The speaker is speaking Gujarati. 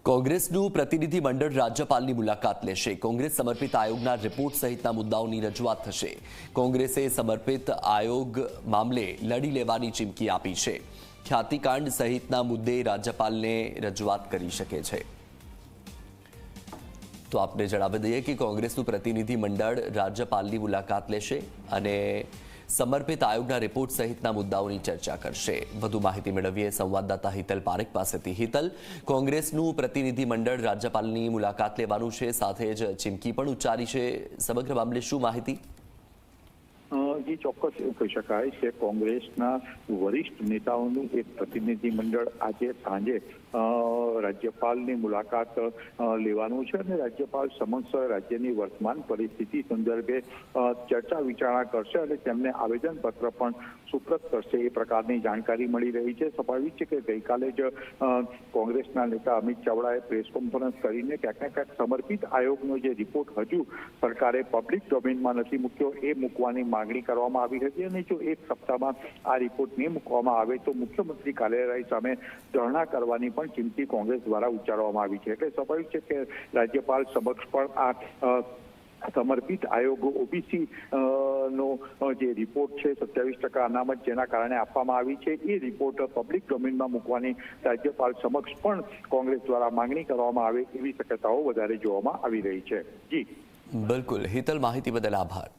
કોંગ્રેસનું પ્રતિનિધિમંડળ રાજ્યપાલની મુલાકાત લેશે। કોંગ્રેસ સમર્પિત આયોગના રિપોર્ટ સહિતના મુદ્દાઓની રજૂઆત થશે। કોંગ્રેસે સમર્પિત આયોગ મામલે લડી લેવાની ચીમકી આપી છે। ખ્યાતિકાંડ સહિતના મુદ્દે રાજ્યપાલને રજૂઆત કરી શકે છે। તો આપને જણાવી દઈએ કે કોંગ્રેસનું પ્રતિનિધિમંડળ રાજ્યપાલની મુલાકાત લેશે અને સમર્પિત આયોગના રિપોર્ટ સહિતના મુદ્દાઓની ચર્ચા કરશે। વધુ માહિતી મેળવીએ સંવાદદાતા હિતલ પારેખ પાસેથી। હિતલ, કોંગ્રેસનું પ્રતિનિધિમંડળ રાજ્યપાલની મુલાકાત લેવાનું છે, સાથે જ ચીમકી પણ ઉચ્ચારી છે। સમગ્ર મામલે શું માહિતી? जी ચોક્કસ એવું કહી શકાય કે કોંગ્રેસના વરિષ્ઠ નેતાઓનું એક પ્રતિનિધિમંડળ આજે સાંજે રાજ્યપાલની મુલાકાત લેવાનું છે અને રાજ્યપાલ સમક્ષ રાજ્યની વર્તમાન પરિસ્થિતિ સંદર્ભે ચર્ચા વિચારણા કરશે અને તેમને આવેદનપત્ર પણ સુપ્રત કરશે, એ પ્રકારની જાણકારી મળી રહી છે। સ્વાભાવિક છે કે ગઈકાલે જ કોંગ્રેસના નેતા અમિત ચાવડાએ પ્રેસ કોન્ફરન્સ કરીને ક્યાંક ને ક્યાંક સમર્પિત આયોગનો જે રિપોર્ટ હજુ સરકારે પબ્લિક ડોમેનમાં નથી મૂક્યો, એ મૂકવાની માંગણી કરવામાં આવી હતી અને જો એક સપ્તાહમાં આ રિપોર્ટ નહીં મૂકવામાં આવે તો મુખ્યમંત્રી કાર્યાલય સામે ધરણા કરવાની પણ ચીમકી કોંગ્રેસ દ્વારા ઉચ્ચારવામાં આવી છે। એટલે સ્વાભાવિક છે કે રાજ્યપાલ સમક્ષ પણ આ સમર્પિત આયોગ ઓબીસી નો જે રિપોર્ટ છે 27% અનામત જેના કારણે આપવામાં આવી છે, એ રિપોર્ટ પબ્લિક ડોમેનમાં મૂકવાની રાજ્યપાલ સમક્ષ પણ કોંગ્રેસ દ્વારા માંગણી કરવામાં આવે એવી શક્યતાઓ વધારે જોવામાં આવી રહી છે। જી બિલકુલ હિતલ, માહિતી બદલ આભાર।